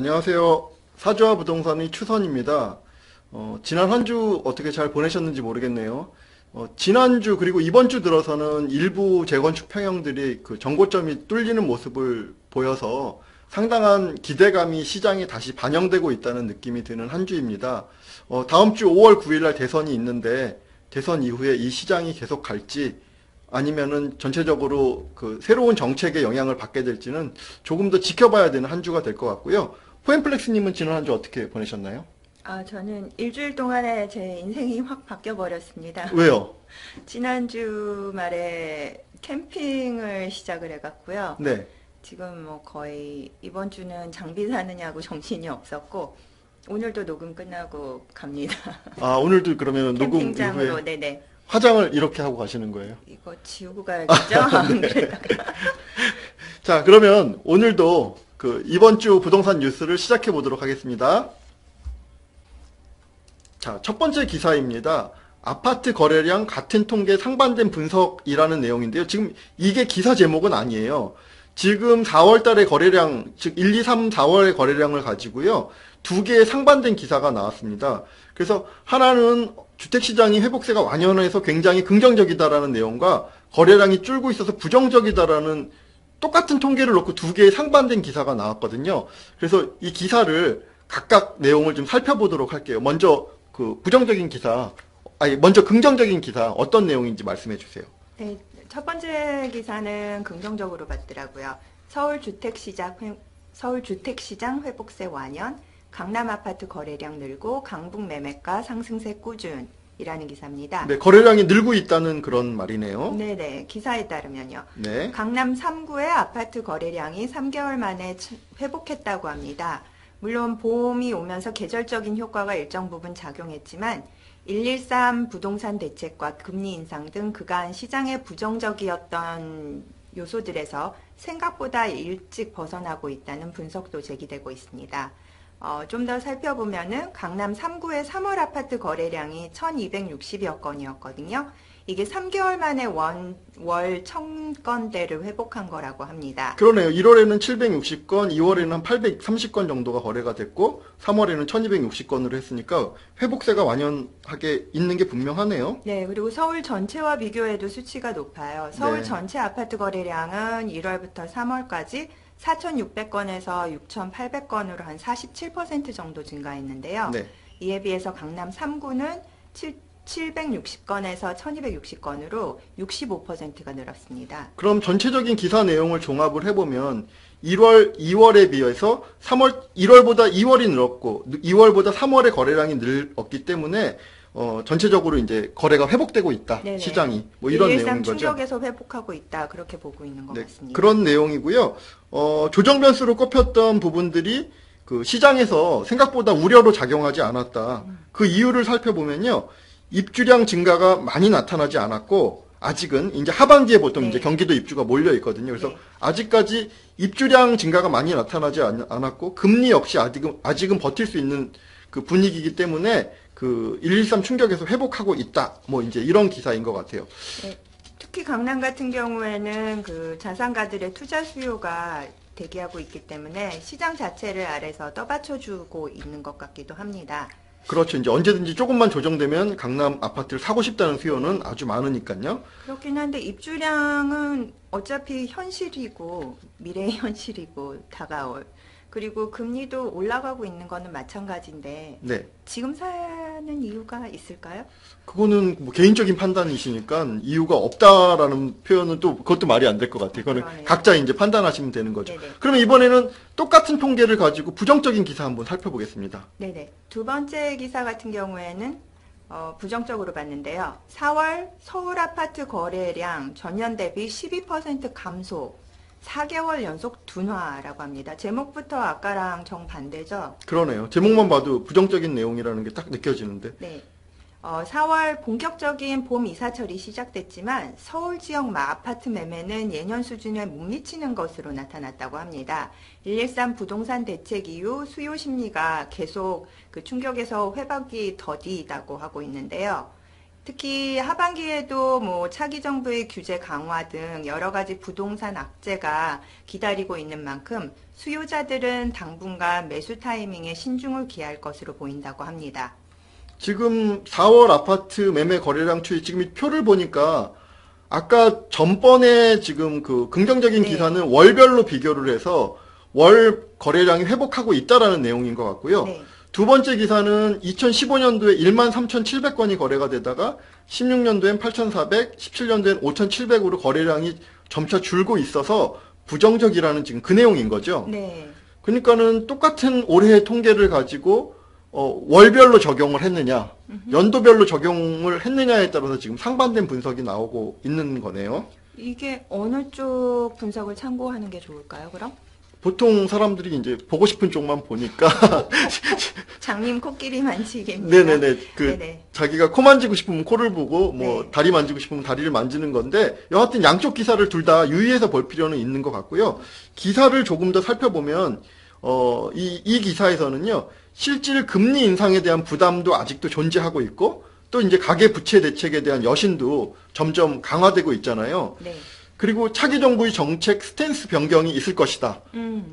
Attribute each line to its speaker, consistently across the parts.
Speaker 1: 안녕하세요. 사주와 부동산의 추선입니다. 지난 한 주 어떻게 잘 보내셨는지 모르겠네요. 지난주 그리고 이번 주 들어서는 일부 재건축 평형들이 그 정고점이 뚫리는 모습을 보여서 상당한 기대감이 시장에 다시 반영되고 있다는 느낌이 드는 한 주입니다. 다음 주 5월 9일 날 대선이 있는데 대선 이후에 이 시장이 계속 갈지 아니면은 전체적으로 그 새로운 정책의 영향을 받게 될지는 조금 더 지켜봐야 되는 한 주가 될 것 같고요. 포엠플렉스님은 지난 한 주 어떻게 보내셨나요?
Speaker 2: 저는 일주일 동안에 제 인생이 확 바뀌어버렸습니다.
Speaker 1: 왜요?
Speaker 2: 지난주 말에 캠핑을 시작을 해갔고요.
Speaker 1: 네.
Speaker 2: 지금 뭐 거의 이번 주는 장비 사느냐고 정신이 없었고, 오늘도 녹음 끝나고 갑니다.
Speaker 1: 아, 오늘도 그러면 녹음
Speaker 2: 캠핑장으로,
Speaker 1: 이후에
Speaker 2: 네네.
Speaker 1: 화장을 이렇게 하고 가시는 거예요?
Speaker 2: 이거 지우고 가야겠죠? 안 그래다가.
Speaker 1: 자, 그러면 오늘도 그 이번 주 부동산 뉴스를 시작해 보도록 하겠습니다. 자, 첫 번째 기사입니다. 아파트 거래량 같은 통계 상반된 분석이라는 내용인데요. 지금 이게 기사 제목은 아니에요. 지금 4월 달의 거래량, 즉 1, 2, 3, 4월의 거래량을 가지고요. 두 개의 상반된 기사가 나왔습니다. 그래서 하나는 주택시장이 회복세가 완연해서 굉장히 긍정적이다라는 내용과 거래량이 줄고 있어서 부정적이다라는 똑같은 통계를 놓고 두 개의 상반된 기사가 나왔거든요. 그래서 이 기사를 각각 내용을 좀 살펴보도록 할게요. 먼저 그 부정적인 기사, 먼저 긍정적인 기사 어떤 내용인지 말씀해 주세요.
Speaker 2: 네, 첫 번째 기사는 긍정적으로 봤더라고요. 서울 주택시장 회복세 완연, 강남 아파트 거래량 늘고 강북 매매가 상승세 꾸준이라는 기사입니다.
Speaker 1: 네, 거래량이 늘고 있다는 그런 말이네요.
Speaker 2: 네네, 기사에 따르면요.
Speaker 1: 네.
Speaker 2: 강남 3구의 아파트 거래량이 3개월 만에 회복했다고 합니다. 물론 봄이 오면서 계절적인 효과가 일정 부분 작용했지만 113 부동산 대책과 금리 인상 등 그간 시장에 부정적이었던 요소들에서 생각보다 일찍 벗어나고 있다는 분석도 제기되고 있습니다. 좀 더 살펴보면은 강남 3구의 3월 아파트 거래량이 1260여 건이었거든요. 이게 3개월 만에 월 1000건대를 회복한 거라고 합니다.
Speaker 1: 그러네요. 1월에는 760건, 2월에는 한 830건 정도가 거래가 됐고 3월에는 1260건으로 했으니까 회복세가 완연하게 있는 게 분명하네요.
Speaker 2: 네, 그리고 서울 전체와 비교해도 수치가 높아요. 서울
Speaker 1: 네.
Speaker 2: 전체 아파트 거래량은 1월부터 3월까지 4,600건에서 6,800건으로 한 47% 정도 증가했는데요.
Speaker 1: 네.
Speaker 2: 이에 비해서 강남 3구는 760건에서 1260건으로 65%가 늘었습니다.
Speaker 1: 그럼 전체적인 기사 내용을 종합을 해보면 1월, 2월에 비해서 1월보다 2월이 늘었고 2월보다 3월의 거래량이 늘었기 때문에 전체적으로 이제 거래가 회복되고 있다.
Speaker 2: 네네.
Speaker 1: 시장이 뭐 이런
Speaker 2: 113
Speaker 1: 내용인 거죠.
Speaker 2: 충격에서 회복하고 있다. 그렇게 보고 있는 것
Speaker 1: 네,
Speaker 2: 같습니다.
Speaker 1: 그런 내용이고요. 조정 변수로 꼽혔던 부분들이 그 시장에서 생각보다 우려로 작용하지 않았다. 그 이유를 살펴보면요. 입주량 증가가 많이 나타나지 않았고 아직은 이제 하반기에 보통
Speaker 2: 네.
Speaker 1: 이제 경기도 입주가 몰려 있거든요. 그래서
Speaker 2: 네.
Speaker 1: 아직까지 입주량 증가가 많이 나타나지 않았고 금리 역시 아직은 버틸 수 있는 그 분위기이기 때문에 그 113 충격에서 회복하고 있다. 뭐 이제 이런 기사인 것 같아요.
Speaker 2: 네, 특히 강남 같은 경우에는 그 자산가들의 투자 수요가 대기하고 있기 때문에 시장 자체를 아래서 떠받쳐주고 있는 것 같기도 합니다.
Speaker 1: 그렇죠. 이제 언제든지 조금만 조정되면 강남 아파트를 사고 싶다는 수요는 아주 많으니까요.
Speaker 2: 그렇긴 한데 입주량은 어차피 현실이고 미래의 현실이고 다가올, 그리고 금리도 올라가고 있는 거는 마찬가지인데
Speaker 1: 네.
Speaker 2: 지금 사는 이유가 있을까요?
Speaker 1: 그거는 뭐 개인적인 판단이시니까 이유가 없다라는 표현은 또 그것도 말이 안 될 것 같아요. 그거는
Speaker 2: 그러네요.
Speaker 1: 각자 이제 판단하시면 되는 거죠.
Speaker 2: 네네.
Speaker 1: 그러면 이번에는 똑같은 통계를 가지고 부정적인 기사 한번 살펴보겠습니다.
Speaker 2: 네네. 두 번째 기사 같은 경우에는 부정적으로 봤는데요. 4월 서울 아파트 거래량 전년 대비 12% 감소, 4개월 연속 둔화라고 합니다. 제목부터 아까랑 정반대죠?
Speaker 1: 그러네요. 제목만 봐도 부정적인 내용이라는 게 딱 느껴지는데.
Speaker 2: 네. 4월 본격적인 봄 이사철이 시작됐지만 서울 지역 아파트 매매는 예년 수준에 못 미치는 것으로 나타났다고 합니다. 113 부동산 대책 이후 수요 심리가 계속 그 충격에서 회복이 더디다고 하고 있는데요. 특히 하반기에도 뭐 차기 정부의 규제 강화 등 여러 가지 부동산 악재가 기다리고 있는 만큼 수요자들은 당분간 매수 타이밍에 신중을 기할 것으로 보인다고 합니다.
Speaker 1: 지금 4월 아파트 매매 거래량 추이 지금 이 표를 보니까 아까 전번에 지금 그 긍정적인
Speaker 2: 네.
Speaker 1: 기사는 월별로 비교를 해서 월 거래량이 회복하고 있다라는 내용인 것 같고요.
Speaker 2: 네.
Speaker 1: 두 번째 기사는 2015년도에 13,700건이 거래가 되다가 16년도엔 8,400, 17년도엔 5,700으로 거래량이 점차 줄고 있어서 부정적이라는 지금 그 내용인 거죠.
Speaker 2: 네.
Speaker 1: 그러니까는 똑같은 올해의 통계를 가지고 월별로 적용을 했느냐, 연도별로 적용을 했느냐에 따라서 지금 상반된 분석이 나오고 있는 거네요.
Speaker 2: 이게 어느 쪽 분석을 참고하는 게 좋을까요, 그럼?
Speaker 1: 보통 사람들이 이제 보고 싶은 쪽만 보니까
Speaker 2: 장님 코끼리 만지기입니다.
Speaker 1: 네네네.
Speaker 2: 네네.
Speaker 1: 자기가 코 만지고 싶으면 코를 보고, 뭐,
Speaker 2: 네.
Speaker 1: 다리 만지고 싶으면 다리를 만지는 건데, 여하튼 양쪽 기사를 둘 다 유의해서 볼 필요는 있는 것 같고요. 기사를 조금 더 살펴보면, 이 기사에서는요, 실질 금리 인상에 대한 부담도 아직도 존재하고 있고, 또 이제 가계 부채 대책에 대한 여신도 점점 강화되고 있잖아요.
Speaker 2: 네.
Speaker 1: 그리고 차기 정부의 정책 스탠스 변경이 있을 것이다.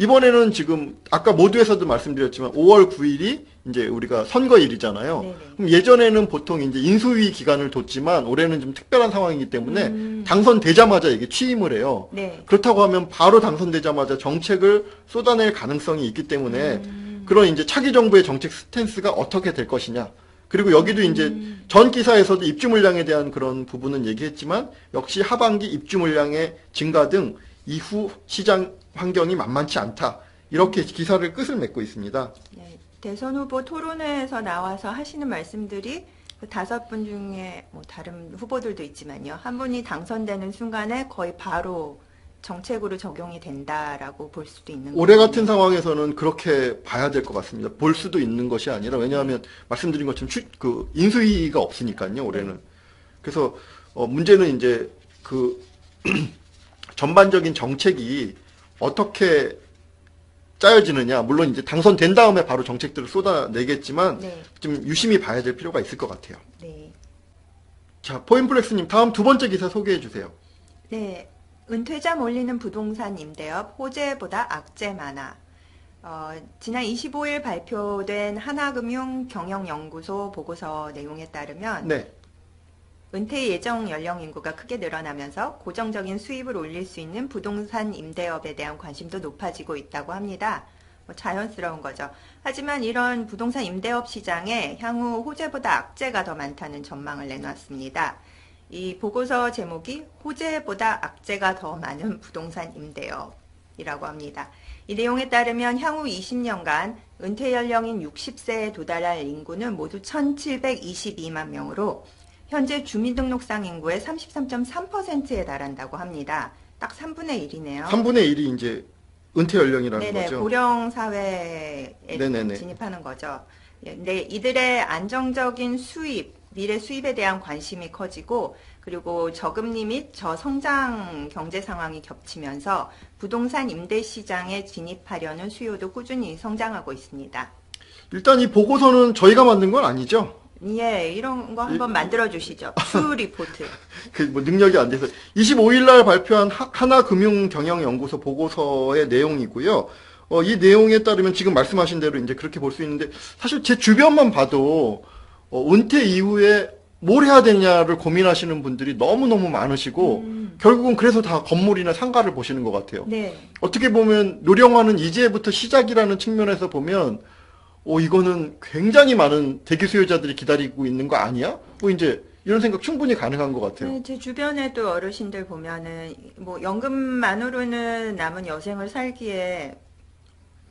Speaker 1: 이번에는 지금 아까 모두에서도 말씀드렸지만 5월 9일이 이제 우리가 선거일이잖아요.
Speaker 2: 네네.
Speaker 1: 그럼 예전에는 보통 이제 인수위 기간을 뒀지만 올해는 좀 특별한 상황이기 때문에 당선되자마자 이게 취임을 해요.
Speaker 2: 네.
Speaker 1: 그렇다고 하면 바로 당선되자마자 정책을 쏟아낼 가능성이 있기 때문에 그런 이제 차기 정부의 정책 스탠스가 어떻게 될 것이냐. 그리고 여기도 이제 전 기사에서도 입주 물량에 대한 그런 부분은 얘기했지만 역시 하반기 입주 물량의 증가 등 이후 시장 환경이 만만치 않다. 이렇게 기사를 끝을 맺고 있습니다.
Speaker 2: 네. 대선 후보 토론회에서 나와서 하시는 말씀들이 그 5분 중에 뭐 다른 후보들도 있지만요. 한 분이 당선되는 순간에 거의 바로 정책으로 적용이 된다라고 볼 수도 있는
Speaker 1: 올해
Speaker 2: 거거든요.
Speaker 1: 같은 상황에서는 그렇게 봐야 될 것 같습니다. 볼 수도 있는 것이 아니라 왜냐하면 말씀드린 것처럼 그 인수위가 없으니까요. 올해는. 그래서 문제는 이제 그 전반적인 정책이 어떻게 짜여지느냐. 물론 이제 당선된 다음에 바로 정책들을 쏟아내겠지만
Speaker 2: 네.
Speaker 1: 좀 유심히 봐야 될 필요가 있을 것 같아요.
Speaker 2: 네.
Speaker 1: 자, 포인플렉스님 다음 두 번째 기사 소개해 주세요.
Speaker 2: 네. 은퇴자 몰리는 부동산 임대업 호재보다 악재 많아. 지난 25일 발표된 하나금융 경영연구소 보고서 내용에 따르면
Speaker 1: 네.
Speaker 2: 은퇴 예정 연령 인구가 크게 늘어나면서 고정적인 수입을 올릴 수 있는 부동산 임대업에 대한 관심도 높아지고 있다고 합니다. 자연스러운 거죠. 하지만 이런 부동산 임대업 시장에 향후 호재보다 악재가 더 많다는 전망을 내놨습니다. 이 보고서 제목이 호재보다 악재가 더 많은 부동산 임대업이라고 합니다. 이 내용에 따르면 향후 20년간 은퇴 연령인 60세에 도달할 인구는 모두 1,722만 명으로 현재 주민등록상 인구의 33.3%에 달한다고 합니다. 딱 3분의 1이네요.
Speaker 1: 3분의 1이 이제 은퇴 연령이라는
Speaker 2: 네네,
Speaker 1: 거죠.
Speaker 2: 고령 사회에
Speaker 1: 네네네.
Speaker 2: 진입하는 거죠. 네, 이들의 안정적인 수입, 미래 수입에 대한 관심이 커지고 그리고 저금리 및 저성장 경제 상황이 겹치면서 부동산 임대 시장에 진입하려는 수요도 꾸준히 성장하고 있습니다.
Speaker 1: 일단 이 보고서는 저희가 만든 건 아니죠.
Speaker 2: 예, 이런 거 한번 만들어 주시죠. 수 리포트.
Speaker 1: 그 뭐 능력이 안 돼서 25일 날 발표한 하나금융경영연구소 보고서의 내용이고요. 이 내용에 따르면 지금 말씀하신 대로 이제 그렇게 볼 수 있는데 사실 제 주변만 봐도 은퇴 이후에 뭘 해야 되냐를 고민하시는 분들이 너무너무 많으시고 결국은 그래서 다 건물이나 상가를 보시는 것 같아요.
Speaker 2: 네.
Speaker 1: 어떻게 보면 노령화는 이제부터 시작이라는 측면에서 보면 이거는 굉장히 많은 대기 수요자들이 기다리고 있는 거 아니야? 뭐 이제 이런 생각 충분히 가능한 것 같아요.
Speaker 2: 네, 제 주변에도 어르신들 보면은 뭐 연금만으로는 남은 여생을 살기에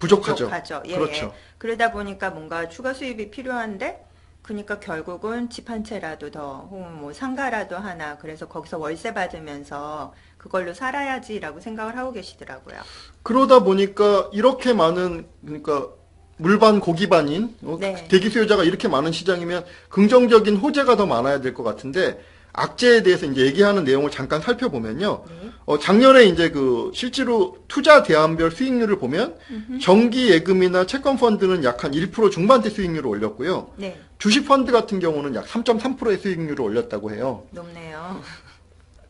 Speaker 1: 부족하죠.
Speaker 2: 예,
Speaker 1: 그렇죠.
Speaker 2: 예. 그러다 보니까 뭔가 추가 수입이 필요한데, 그러니까 결국은 집 한 채라도 더, 혹은 뭐 상가라도 하나, 그래서 거기서 월세 받으면서 그걸로 살아야지라고 생각을 하고 계시더라고요.
Speaker 1: 그러다 보니까 이렇게 많은 그러니까 물반 고기반인
Speaker 2: 네.
Speaker 1: 대기 수요자가 이렇게 많은 시장이면 긍정적인 호재가 더 많아야 될 것 같은데 악재에 대해서 이제 얘기하는 내용을 잠깐 살펴보면요.
Speaker 2: 네.
Speaker 1: 작년에 이제 그 실제로 투자 대안별 수익률을 보면 정기 예금이나 채권 펀드는 약 한 1% 중반대 수익률을 올렸고요.
Speaker 2: 네.
Speaker 1: 주식 펀드 같은 경우는 약 3.3%의 수익률을 올렸다고 해요.
Speaker 2: 높네요.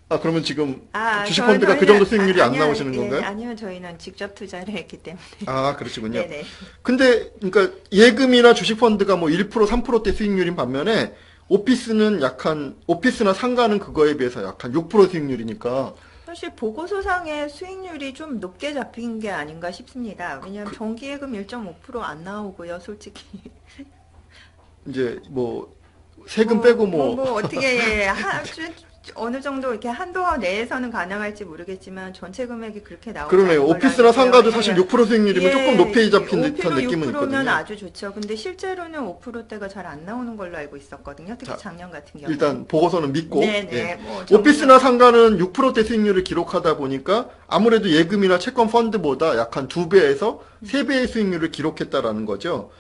Speaker 1: 아, 그러면 지금 주식
Speaker 2: 저희는
Speaker 1: 펀드가 그 정도 수익률이 안 나오시는
Speaker 2: 예,
Speaker 1: 건가요?
Speaker 2: 아니면 저희는 직접 투자를 했기 때문에.
Speaker 1: 아, 그러시군요.
Speaker 2: 네네.
Speaker 1: 근데 그러니까 예금이나 주식 펀드가 뭐 1%, 3%대 수익률인 반면에 오피스나 상가는 그거에 비해서 약 한 6% 수익률이니까
Speaker 2: 사실 보고서상의 수익률이 좀 높게 잡힌 게 아닌가 싶습니다. 왜냐하면 정기예금 1.5% 안 나오고요, 솔직히.
Speaker 1: 이제 뭐 세금 빼고
Speaker 2: 어떻게 어느 정도 이렇게 한도 내에서는 가능할지 모르겠지만 전체 금액이 그렇게 나오지
Speaker 1: 그러네요.
Speaker 2: 않은 걸로
Speaker 1: 오피스나
Speaker 2: 알고
Speaker 1: 상가도
Speaker 2: 있어요.
Speaker 1: 사실 6% 수익률이면 조금 높이 잡힌 듯한 느낌은
Speaker 2: 5%면
Speaker 1: 있거든요.
Speaker 2: 아주 좋죠. 근데 실제로는 5%대가 잘 안 나오는 걸로 알고 있었거든요. 특히
Speaker 1: 자,
Speaker 2: 작년 같은 경우.
Speaker 1: 일단 보고서는 믿고
Speaker 2: 네네.
Speaker 1: 예.
Speaker 2: 뭐
Speaker 1: 오피스나 상가는 6%대 수익률을 기록하다 보니까 아무래도 예금이나 채권 펀드보다 약 한 2배에서 3배의 수익률을 기록했다라는 거죠.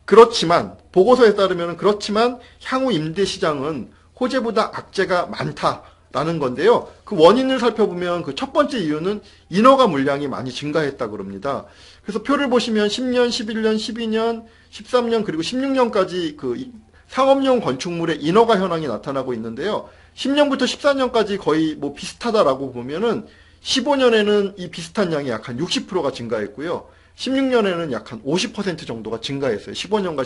Speaker 1: 그렇지만 보고서에 따르면 그렇지만 향후 임대 시장은 호재보다 악재가 많다라는 건데요. 그 원인을 살펴보면 그 첫 번째 이유는 인허가 물량이 많이 증가했다 그럽니다. 그래서 표를 보시면 10년, 11년, 12년, 13년 그리고 16년까지 그 상업용 건축물의 인허가 현황이 나타나고 있는데요. 10년부터 14년까지 거의 뭐 비슷하다라고 보면은 15년에는 이 비슷한 양이 약 한 60%가 증가했고요. 16년에는 약 한 50% 정도가 증가했어요. 15년과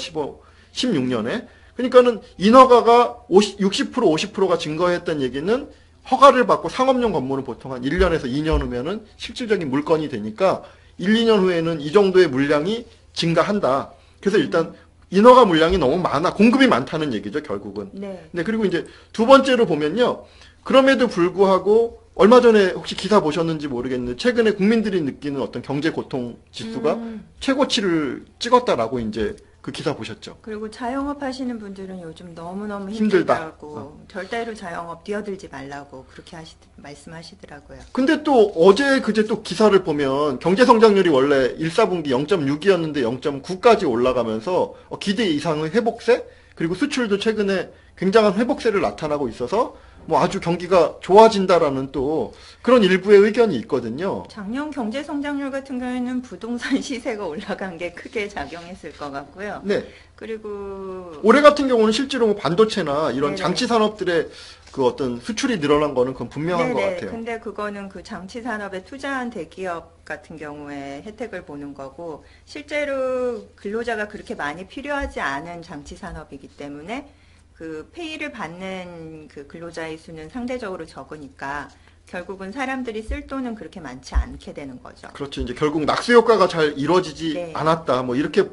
Speaker 1: 16년에. 그러니까는 인허가가 60%, 50%가 증가했다는 얘기는 허가를 받고 상업용 건물은 보통 한 1년에서 2년 후면은 실질적인 물건이 되니까 1, 2년 후에는 이 정도의 물량이 증가한다. 그래서 일단 인허가 물량이 너무 많아. 공급이 많다는 얘기죠, 결국은.
Speaker 2: 네.
Speaker 1: 네, 그리고 이제 두 번째로 보면요. 그럼에도 불구하고 얼마 전에 혹시 기사 보셨는지 모르겠는데 최근에 국민들이 느끼는 어떤 경제 고통 지수가 최고치를 찍었다라고 이제 그 기사 보셨죠?
Speaker 2: 그리고 자영업 하시는 분들은 요즘 너무너무
Speaker 1: 힘들다.
Speaker 2: 힘들다고 절대로 자영업 뛰어들지 말라고 그렇게 말씀하시더라고요.
Speaker 1: 근데 또 어제 그제 또 기사를 보면 경제 성장률이 원래 1, 4분기 0.6이었는데 0.9까지 올라가면서 기대 이상의 회복세 그리고 수출도 최근에 굉장한 회복세를 나타나고 있어서 뭐 아주 경기가 좋아진다라는 또 그런 일부의 의견이 있거든요.
Speaker 2: 작년 경제 성장률 같은 경우에는 부동산 시세가 올라간 게 크게 작용했을 것 같고요.
Speaker 1: 네.
Speaker 2: 그리고
Speaker 1: 올해 같은 경우는 실제로 뭐 반도체나 이런
Speaker 2: 네네.
Speaker 1: 장치 산업들의 그 어떤 수출이 늘어난 거는 그건 분명한 것 같아요.
Speaker 2: 근데 그거는 그 장치 산업에 투자한 대기업 같은 경우에 혜택을 보는 거고 실제로 근로자가 그렇게 많이 필요하지 않은 장치 산업이기 때문에 그 페이를 받는 그 근로자의 수는 상대적으로 적으니까 결국은 사람들이 쓸 돈은 그렇게 많지 않게 되는 거죠.
Speaker 1: 그렇죠. 이제 결국 낙수 효과가 잘 이루어지지
Speaker 2: 네.
Speaker 1: 않았다. 뭐 이렇게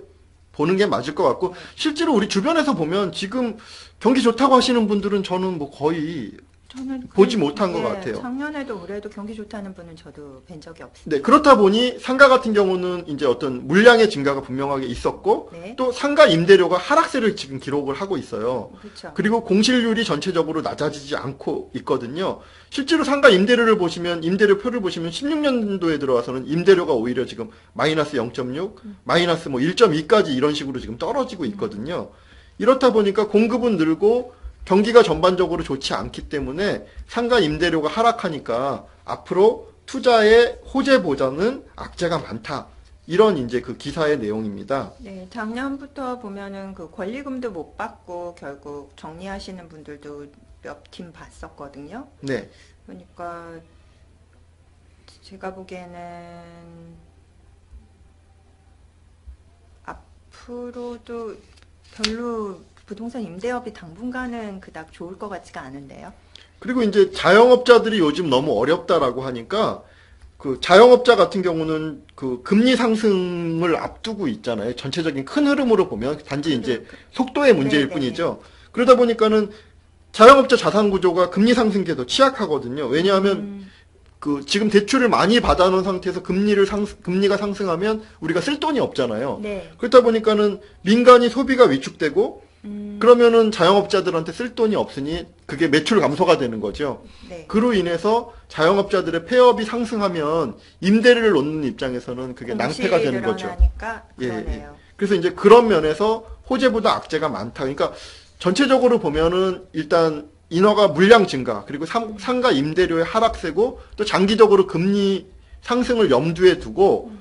Speaker 1: 보는 게 맞을 것 같고 실제로 우리 주변에서 보면 지금 경기 좋다고 하시는 분들은 저는 뭐 거의
Speaker 2: 저는
Speaker 1: 보지 못한 것 같아요.
Speaker 2: 작년에도 올해도 경기 좋다는 분은 저도 뵌 적이 없습니다.
Speaker 1: 네, 그렇다 보니 상가 같은 경우는 이제 어떤 물량의 증가가 분명하게 있었고
Speaker 2: 네.
Speaker 1: 또 상가 임대료가 하락세를 지금 기록을 하고 있어요.
Speaker 2: 그렇죠.
Speaker 1: 그리고 공실률이 전체적으로 낮아지지 않고 있거든요. 실제로 상가 임대료를 보시면 임대료 표를 보시면 16년도에 들어와서는 임대료가 오히려 지금 마이너스 0.6, 마이너스 뭐 1.2까지 이런 식으로 지금 떨어지고 있거든요. 이렇다 보니까 공급은 늘고 경기가 전반적으로 좋지 않기 때문에 상가 임대료가 하락하니까 앞으로 투자의 호재보다는 악재가 많다. 이런 이제 그 기사의 내용입니다.
Speaker 2: 네, 작년부터 보면은 그 권리금도 못 받고 결국 정리하시는 분들도 몇 팀 봤었거든요.
Speaker 1: 네.
Speaker 2: 그러니까 제가 보기에는 앞으로도 별로 부동산 임대업이 당분간은 그닥 좋을 것 같지가 않은데요.
Speaker 1: 그리고 이제 자영업자들이 요즘 너무 어렵다라고 하니까 그 자영업자 같은 경우는 그 금리 상승을 앞두고 있잖아요. 전체적인 큰 흐름으로 보면 단지 이제 속도의 문제일
Speaker 2: 네네.
Speaker 1: 뿐이죠. 그러다 보니까는 자영업자 자산 구조가 금리 상승기에 더 취약하거든요. 왜냐하면 그 지금 대출을 많이 받아놓은 상태에서 금리가 상승하면 우리가 쓸 돈이 없잖아요.
Speaker 2: 네.
Speaker 1: 그렇다 보니까는 민간이 소비가 위축되고 그러면은 자영업자들한테 쓸 돈이 없으니 그게 매출 감소가 되는 거죠.
Speaker 2: 네.
Speaker 1: 그로 인해서 자영업자들의 폐업이 상승하면 임대료를 놓는 입장에서는 그게 낭패가 되는 거죠.
Speaker 2: 늘어나니까
Speaker 1: 예,
Speaker 2: 그러네요.
Speaker 1: 예. 그래서 이제 그런 면에서 호재보다 악재가 많다. 그러니까 전체적으로 보면은 일단 인허가 물량 증가, 그리고 상가 임대료의 하락세고, 또 장기적으로 금리 상승을 염두에 두고,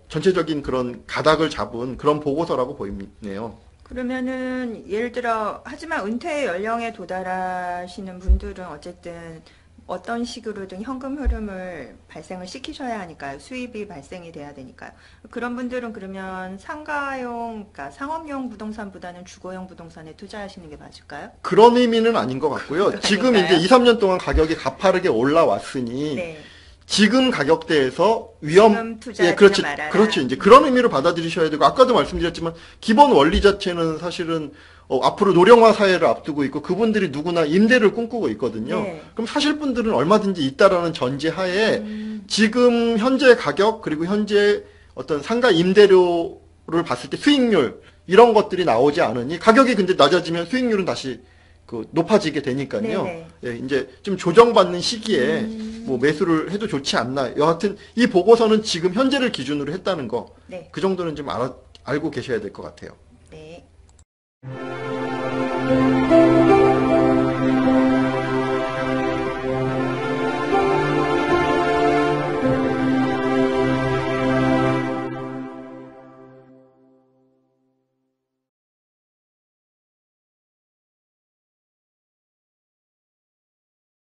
Speaker 1: 전체적인 그런 가닥을 잡은 그런 보고서라고 보이네요.
Speaker 2: 그러면은 예를 들어 하지만 은퇴 연령에 도달하시는 분들은 어쨌든 어떤 식으로든 현금 흐름을 발생을 시키셔야 하니까요. 수입이 발생이 돼야 되니까요. 그런 분들은 그러면 상가용, 그러니까 상업용 부동산보다는 주거용 부동산에 투자하시는 게 맞을까요?
Speaker 1: 그런 의미는 아닌 것 같고요. 지금 이제
Speaker 2: 아닌가요?
Speaker 1: 2, 3년 동안 가격이 가파르게 올라왔으니,
Speaker 2: 네.
Speaker 1: 지금 가격대에서
Speaker 2: 지금 투자하지는
Speaker 1: 그렇지,
Speaker 2: 말아라.
Speaker 1: 그렇죠. 이제 그런 의미로 받아들이셔야 되고, 아까도 말씀드렸지만, 기본 원리 자체는 사실은, 앞으로 노령화 사회를 앞두고 있고, 그분들이 누구나 임대를 꿈꾸고 있거든요.
Speaker 2: 네.
Speaker 1: 그럼 사실 분들은 얼마든지 있다라는 전제하에, 지금 현재 가격, 그리고 현재 어떤 상가 임대료를 봤을 때 수익률, 이런 것들이 나오지 않으니, 가격이 근데 낮아지면 수익률은 다시 높아지게 되니까요.
Speaker 2: 네네.
Speaker 1: 예, 이제 좀 조정받는 시기에 뭐 매수를 해도 좋지 않나. 여하튼 이 보고서는 지금 현재를 기준으로 했다는 거.
Speaker 2: 네.
Speaker 1: 그 정도는 좀 알고 계셔야 될 것 같아요.
Speaker 2: 네.